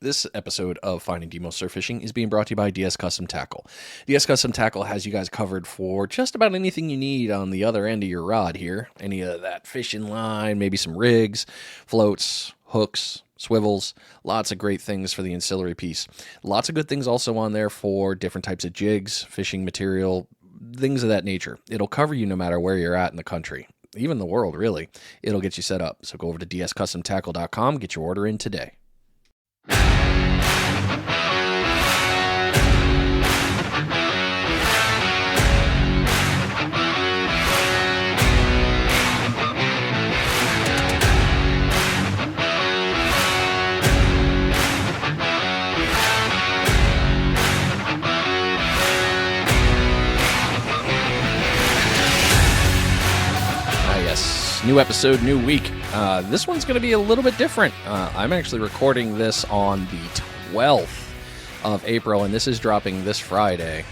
This episode of Finding Demo Surf Fishing is being brought to you by DS Custom Tackle. DS Custom Tackle has you guys covered for just about anything you need on the other end of your rod here. Any of that fishing line, maybe some rigs, floats, hooks, swivels, lots of great things for the ancillary piece. Lots of good things also on there for different types of jigs, fishing material, things of that nature. It'll cover you no matter where you're at in the country. Even the world, really. It'll get you set up. So go over to dscustomtackle.com, get your order in today. New episode, new week. This one's going to be a little bit different. I'm actually recording this on the 12th of April, and this is dropping this Friday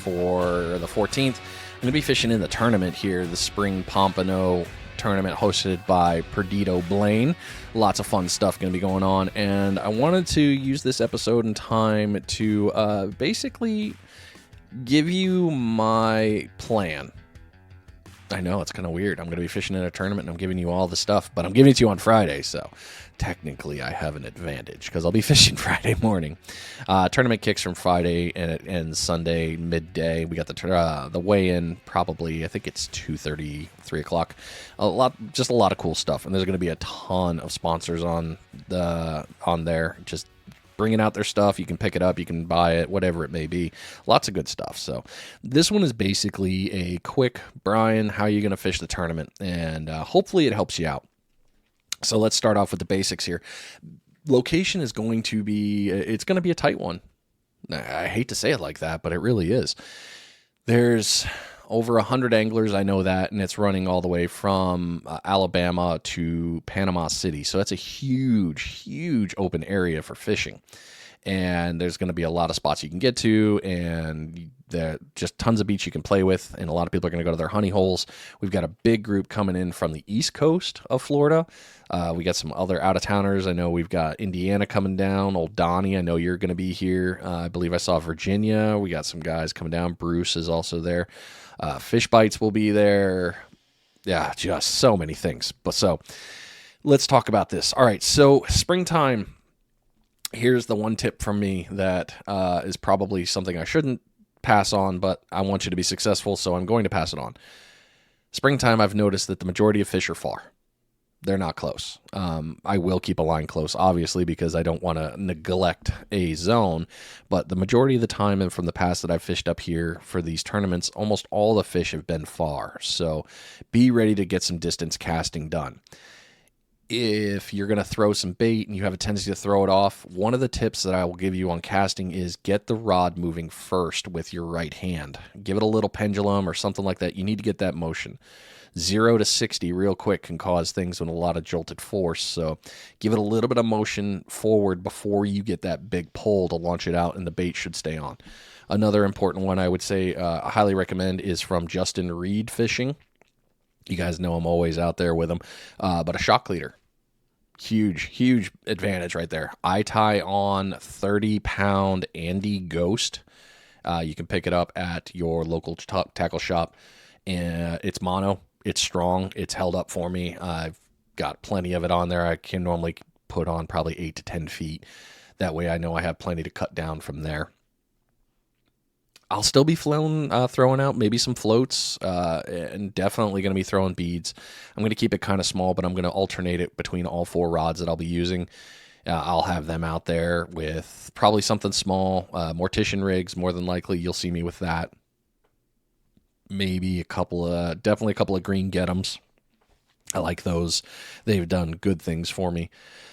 for the 14th. I'm going to be fishing in the tournament here, the Spring Pompano tournament hosted by Perdido Blane. Lots of fun stuff going to be going on, and I wanted to use this episode in time to basically give you my plan. I know, it's kind of weird. I'm going to be fishing in a tournament and I'm giving you all the stuff, but I'm giving it to you on Friday, so technically I have an advantage because I'll be fishing Friday morning. Tournament kicks from Friday and it ends Sunday midday. We got the weigh-in probably, I think it's 2:30, 3 o'clock. Just a lot of cool stuff, and there's going to be a ton of sponsors on there. Just bringing out their stuff. You can pick it up, you can buy it, whatever it may be. Lots of good stuff. So this one is basically a quick, Brian, how are you going to fish the tournament? And hopefully it helps you out. So let's start off with the basics here. Location is going to be, it's going to be a tight one. I hate to say it like that, but it really is. There's over 100 anglers, I know that, and it's running all the way from Alabama to Panama City. So that's a huge, huge open area for fishing. And there's going to be a lot of spots you can get to, and there just tons of beach you can play with, and a lot of people are going to go to their honey holes. We've got a big group coming in from the east coast of Florida. We got some other out-of-towners. I know we've got Indiana coming down. Old Donnie, I know you're going to be here. I believe I saw Virginia. We got some guys coming down. Bruce is also there. Fishbites will be there. Yeah, just so many things. But so let's talk about this. All right, so springtime. Here's the one tip from me that is probably something I shouldn't pass on, but I want you to be successful, so I'm going to pass it on. Springtime, I've noticed that the majority of fish are far. They're not close. I will keep a line close, obviously, because I don't want to neglect a zone. But the majority of the time, and from the past that I've fished up here for these tournaments, almost all the fish have been far. So be ready to get some distance casting done. If you're going to throw some bait and you have a tendency to throw it off, one of the tips that I will give you on casting is get the rod moving first with your right hand. Give it a little pendulum or something like that. You need to get that motion. 0 to 60 real quick can cause things with a lot of jolted force. So give it a little bit of motion forward before you get that big pull to launch it out, and the bait should stay on. Another important one I would say I highly recommend is from Justin Reed Fishing. You guys know I'm always out there with him. But a shock leader. Huge, huge advantage right there. I tie on 30-pound Andy Ghost. You can pick it up at your local tackle shop. And it's mono. It's strong. It's held up for me. I've got plenty of it on there. I can normally put on probably 8 to 10 feet. That way I know I have plenty to cut down from there. I'll still be throwing out maybe some floats, and definitely going to be throwing beads. I'm going to keep it kind of small, but I'm going to alternate it between all 4 rods that I'll be using. I'll have them out there with probably something small, mortician rigs, more than likely. You'll see me with that. Maybe definitely a couple of green Get-'ems. I like those. They've done good things for me.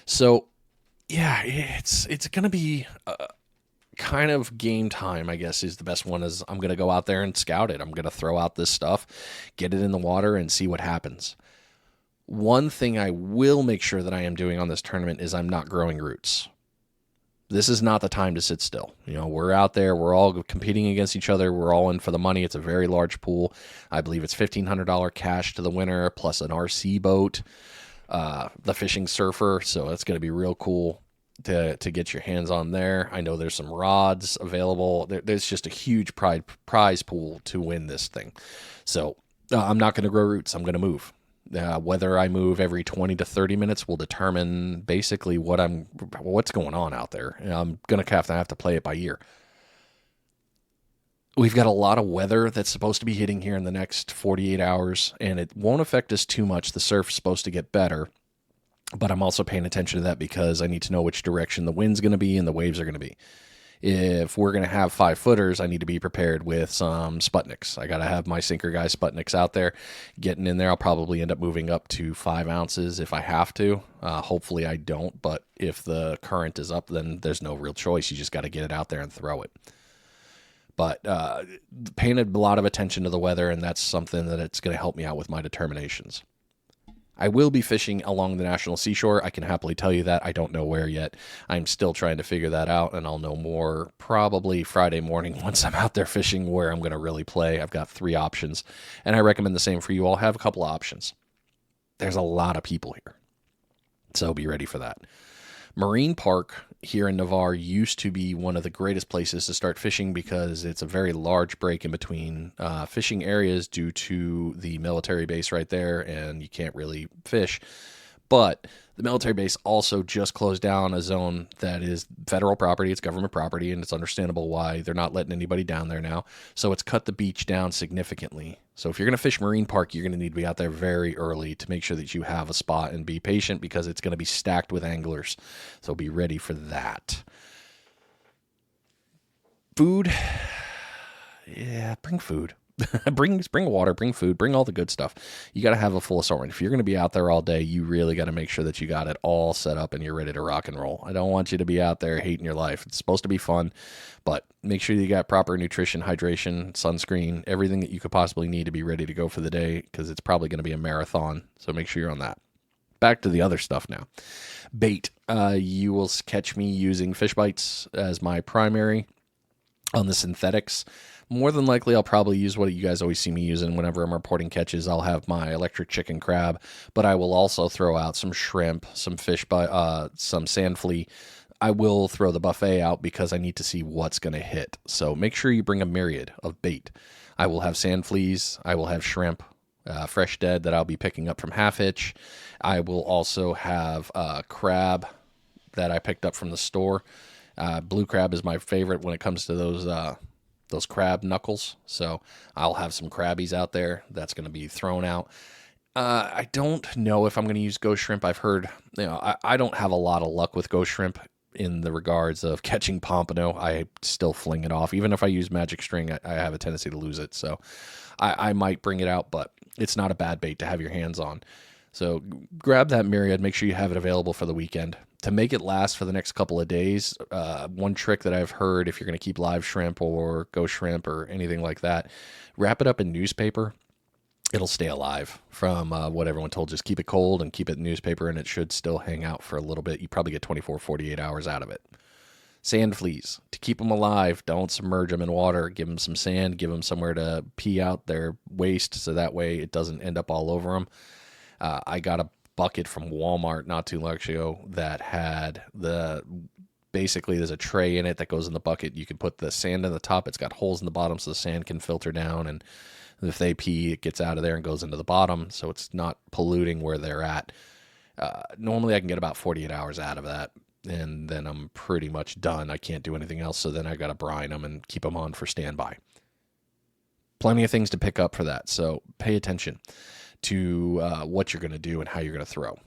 So, yeah, it's going to be kind of game time, I guess, is the best one. Is I'm going to go out there and scout it. I'm going to throw out this stuff, get it in the water, and see what happens. One thing I will make sure that I am doing on this tournament is I'm not growing roots. This is not the time to sit still. You know, we're out there. We're all competing against each other. We're all in for the money. It's a very large pool. I believe it's $1,500 cash to the winner, plus an RC boat, the fishing surfer. So that's going to be real cool. to get your hands on there. I know there's some rods available. There's just a huge prize pool to win this thing. So I'm not going to grow roots. I'm going to move. Whether I move every 20 to 30 minutes will determine basically what's going on out there. I'm going to have to play it by ear. We've got a lot of weather that's supposed to be hitting here in the next 48 hours, and it won't affect us too much. The surf's supposed to get better, but I'm also paying attention to that because I need to know which direction the wind's going to be and the waves are going to be. If we're going to have 5-footers, I need to be prepared with some Sputniks. I got to have my Sinker Guy Sputniks out there. Getting in there, I'll probably end up moving up to 5 ounces if I have to. Hopefully I don't, but if the current is up, then there's no real choice. You just got to get it out there and throw it. But paying a lot of attention to the weather, and that's something that it's going to help me out with my determinations. I will be fishing along the National Seashore. I can happily tell you that. I don't know where yet. I'm still trying to figure that out, and I'll know more probably Friday morning once I'm out there fishing where I'm going to really play. I've got 3 options, and I recommend the same for you all. Have a couple of options. There's a lot of people here, so be ready for that. Marine Park here in Navarre used to be one of the greatest places to start fishing because it's a very large break in between fishing areas due to the military base right there, and you can't really fish. But the military base also just closed down a zone that is federal property. It's government property, and it's understandable why they're not letting anybody down there now. So it's cut the beach down significantly. So if you're going to fish Marine Park, you're going to need to be out there very early to make sure that you have a spot, and be patient because it's going to be stacked with anglers. So be ready for that. Food. Yeah, bring food. bring water, bring food, bring all the good stuff. You got to have a full assortment. If you're going to be out there all day, you really got to make sure that you got it all set up and you're ready to rock and roll. I don't want you to be out there hating your life. It's supposed to be fun, but make sure you got proper nutrition, hydration, sunscreen, everything that you could possibly need to be ready to go for the day, because it's probably going to be a marathon. So make sure you're on that. Back to the other stuff now. Bait. You will catch me using Fishbites as my primary on the synthetics. More than likely, I'll probably use what you guys always see me using whenever I'm reporting catches. I'll have my electric chicken crab, but I will also throw out some shrimp, some some sand flea. I will throw the buffet out because I need to see what's going to hit. So make sure you bring a myriad of bait. I will have sand fleas. I will have shrimp, fresh dead that I'll be picking up from Half Hitch. I will also have crab that I picked up from the store. Blue crab is my favorite when it comes to those crab knuckles. So I'll have some crabbies out there. That's going to be thrown out. I don't know if I'm going to use ghost shrimp. I've heard, I don't have a lot of luck with ghost shrimp in the regards of catching pompano. I still fling it off. Even if I use magic string, I have a tendency to lose it. So I might bring it out, but it's not a bad bait to have your hands on. So grab that myriad. Make sure you have it available for the weekend. To make it last for the next couple of days, one trick that I've heard, if you're going to keep live shrimp or ghost shrimp or anything like that, wrap it up in newspaper. It'll stay alive from what everyone told. Just keep it cold and keep it in newspaper, and it should still hang out for a little bit. You probably get 24, 48 hours out of it. Sand fleas. To keep them alive, don't submerge them in water. Give them some sand. Give them somewhere to pee out their waste so that way it doesn't end up all over them. I got a bucket from Walmart not too long ago that had basically there's a tray in it that goes in the bucket. You can put the sand in the top. It's got holes in the bottom so the sand can filter down, and if they pee, it gets out of there and goes into the bottom, so it's not polluting where they're at. Normally I can get about 48 hours out of that, and then I'm pretty much done. I can't do anything else, so then I got to brine them and keep them on for standby. Plenty of things to pick up for that, so pay attention to what you're going to do and how you're going to throw.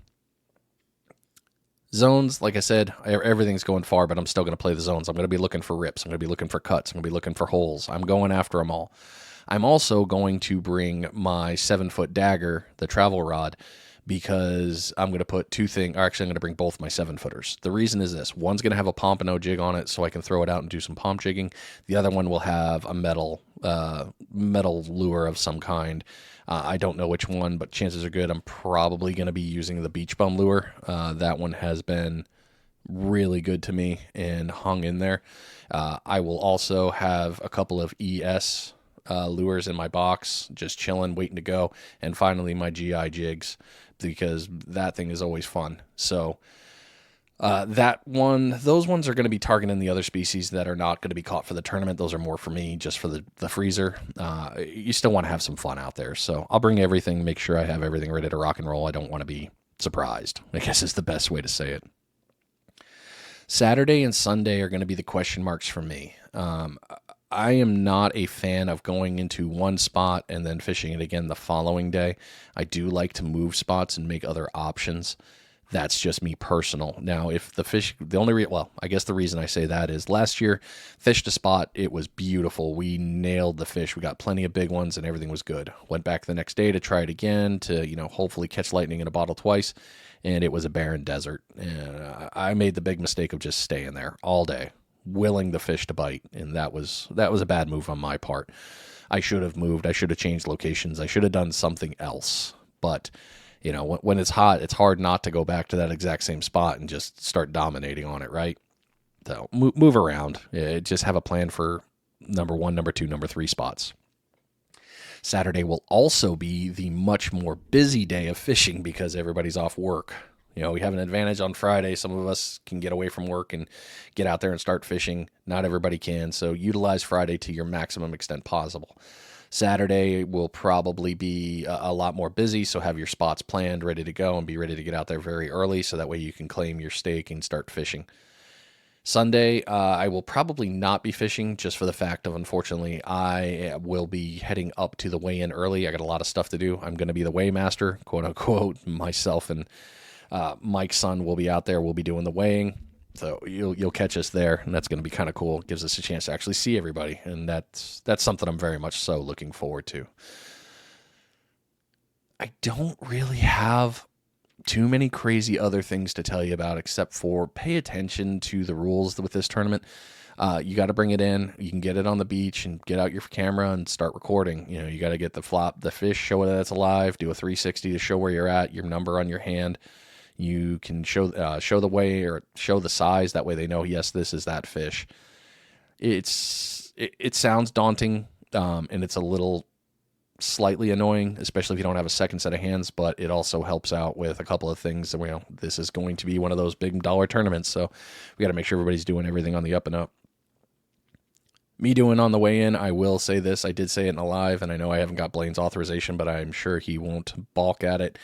Zones, like I said, everything's going far, but I'm still going to play the zones. I'm going to be looking for rips. I'm going to be looking for cuts. I'm going to be looking for holes. I'm going after them all. I'm also going to bring my 7-foot dagger, the travel rod, because I'm going to put two things. Actually, I'm going to bring both my 7-footers. The reason is this. One's going to have a pompano jig on it so I can throw it out and do some pomp jigging. The other one will have a metal lure of some kind. I don't know which one, but chances are good I'm probably going to be using the beach bum lure. That one has been really good to me and hung in there. I will also have a couple of ES lures in my box, just chilling, waiting to go. And finally, my GI jigs, because that thing is always fun. So Those ones are going to be targeting the other species that are not going to be caught for the tournament. Those are more for me, just for the freezer. You still want to have some fun out there. So I'll bring everything, make sure I have everything ready to rock and roll. I don't want to be surprised, I guess is the best way to say it. Saturday and Sunday are going to be the question marks for me. I am not a fan of going into one spot and then fishing it again the following day. I do like to move spots and make other options. That's just me personal. Now, if the fish, I guess the reason I say that is last year, fished a spot, it was beautiful. We nailed the fish. We got plenty of big ones and everything was good. Went back the next day to try it again to, hopefully catch lightning in a bottle twice. And it was a barren desert. And I made the big mistake of just staying there all day, willing the fish to bite. And that was a bad move on my part. I should have moved. I should have changed locations. I should have done something else. But when it's hot, it's hard not to go back to that exact same spot and just start dominating on it, right? So move around. Just have a plan for number 1, number 2, number 3 spots. Saturday will also be the much more busy day of fishing because everybody's off work. We have an advantage on Friday. Some of us can get away from work and get out there and start fishing. Not everybody can, so utilize Friday to your maximum extent possible. Saturday will probably be a lot more busy, so have your spots planned, ready to go, and be ready to get out there very early so that way you can claim your stake and start fishing. Sunday, I will probably not be fishing just for the fact of, unfortunately, I will be heading up to the weigh-in early. I got a lot of stuff to do. I'm going to be the weighmaster, quote unquote. Myself and Mike's son will be out there. We'll be doing the weighing. So you'll catch us there, and that's going to be kind of cool. It gives us a chance to actually see everybody, and that's something I'm very much so looking forward to. I don't really have too many crazy other things to tell you about except for pay attention to the rules with this tournament. You got to bring it in. You can get it on the beach and get out your camera and start recording. You got to get the fish, show that it's alive, do a 360 to show where you're at, your number on your hand. You can show the way or show the size. That way they know, yes, this is that fish. It sounds daunting, and it's a little slightly annoying, especially if you don't have a second set of hands, but it also helps out with a couple of things. This is going to be one of those big dollar tournaments, so we got to make sure everybody's doing everything on the up and up. Me doing on the way in, I will say this. I did say it in a live, and I know I haven't got Blaine's authorization, but I'm sure he won't balk at it.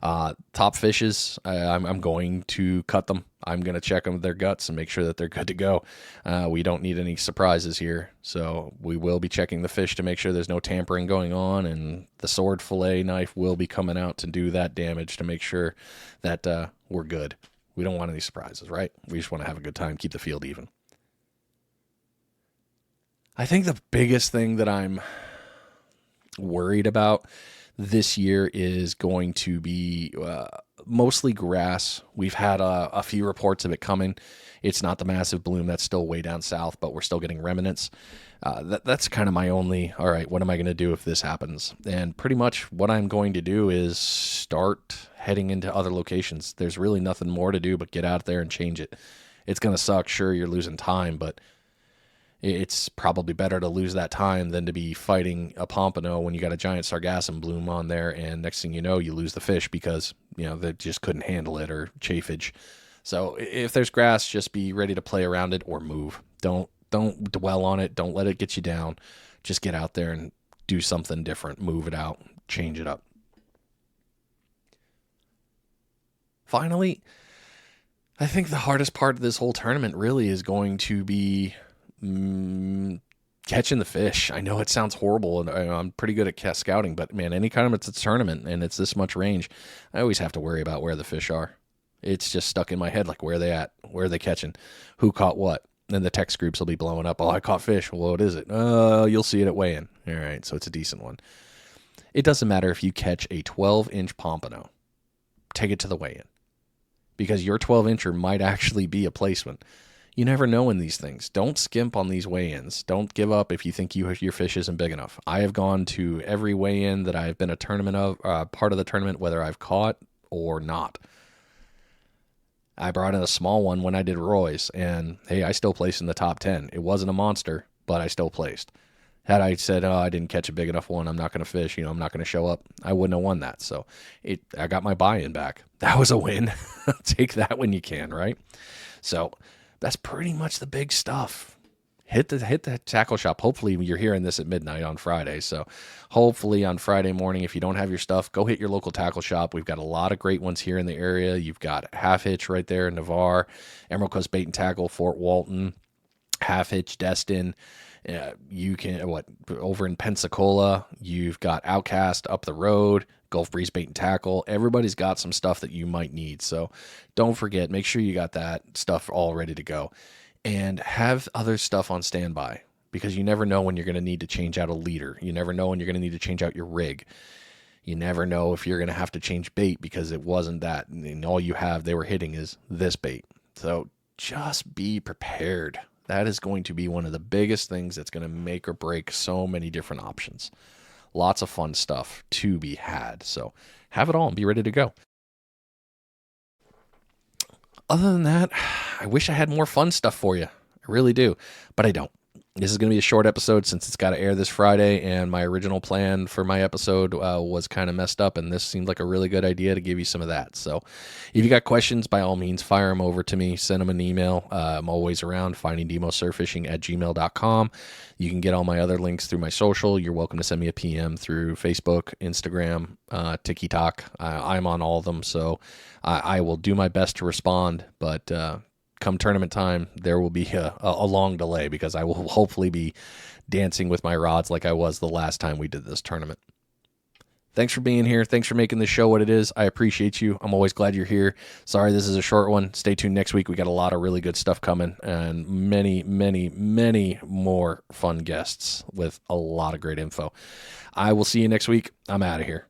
Top fishes, I'm going to cut them. I'm going to check them with their guts and make sure that they're good to go. We don't need any surprises here, so we will be checking the fish to make sure there's no tampering going on, and the sword fillet knife will be coming out to do that damage to make sure that we're good. We don't want any surprises, right? We just want to have a good time, keep the field even. I think the biggest thing that I'm worried about this year is going to be mostly grass. We've had a few reports of it coming. It's not the massive bloom that's still way down south, but we're still getting remnants. That's kind of my only, all right, what am I going to do if this happens? And pretty much what I'm going to do is start heading into other locations. There's really nothing more to do but get out there and change it. It's going to suck. Sure, you're losing time, but it's probably better to lose that time than to be fighting a pompano when you got a giant sargassum bloom on there, and next thing you know, you lose the fish because, they just couldn't handle it, or chafage. So if there's grass, just be ready to play around it or move. Don't dwell on it. Don't let it get you down. Just get out there and do something different. Move it out. Change it up. Finally, I think the hardest part of this whole tournament really is going to be catching the fish. I know it sounds horrible, and I'm pretty good at scouting, but man, anytime it's a tournament and it's this much range, I always have to worry about where the fish are. It's just stuck in my head, like, where are they at? Where are they catching? Who caught what? And the text groups will be blowing up. Oh, I caught fish. Well, what is it? You'll see it at weigh-in. All right, so it's a decent one. It doesn't matter if you catch a 12-inch pompano. Take it to the weigh-in, because your 12-incher might actually be a placement. You never know in these things. Don't skimp on these weigh-ins. Don't give up if you think your fish isn't big enough. I have gone to every weigh-in that I've been a tournament of, part of the tournament, whether I've caught or not. I brought in a small one when I did Roy's, and hey, I still placed in the top 10. It wasn't a monster, but I still placed. Had I said, oh, I didn't catch a big enough one, I'm not going to fish, I'm not going to show up, I wouldn't have won that. So I got my buy-in back. That was a win. Take that when you can, right? So that's pretty much the big stuff. Hit the tackle shop. Hopefully you're hearing this at midnight on Friday. So hopefully on Friday morning, if you don't have your stuff, go hit your local tackle shop. We've got a lot of great ones here in the area. You've got Half Hitch right there in Navarre, Emerald Coast Bait and Tackle, Fort Walton, Half Hitch, Destin. You can, over in Pensacola, you've got Outcast up the road, Gulf Breeze Bait and Tackle. Everybody's got some stuff that you might need. So don't forget, make sure you got that stuff all ready to go. And have other stuff on standby, because you never know when you're going to need to change out a leader. You never know when you're going to need to change out your rig. You never know if you're going to have to change bait because it wasn't that. And all you have they were hitting is this bait. So just be prepared. That is going to be one of the biggest things that's going to make or break so many different options. Lots of fun stuff to be had. So have it all and be ready to go. Other than that, I wish I had more fun stuff for you. I really do, but I don't. This is going to be a short episode since it's got to air this Friday, and my original plan for my episode was kind of messed up, and this seemed like a really good idea to give you some of that. So if you got questions, by all means, fire them over to me. Send them an email. I'm always around, findingdemosurffishing@gmail.com. You can get all my other links through my social. You're welcome to send me a PM through Facebook, Instagram, TikTok. I'm on all of them, so I will do my best to respond, but come tournament time, there will be a long delay because I will hopefully be dancing with my rods like I was the last time we did this tournament. Thanks for being here. Thanks for making this show what it is. I appreciate you. I'm always glad you're here. Sorry this is a short one. Stay tuned next week. We got a lot of really good stuff coming and many, many, many more fun guests with a lot of great info. I will see you next week. I'm out of here.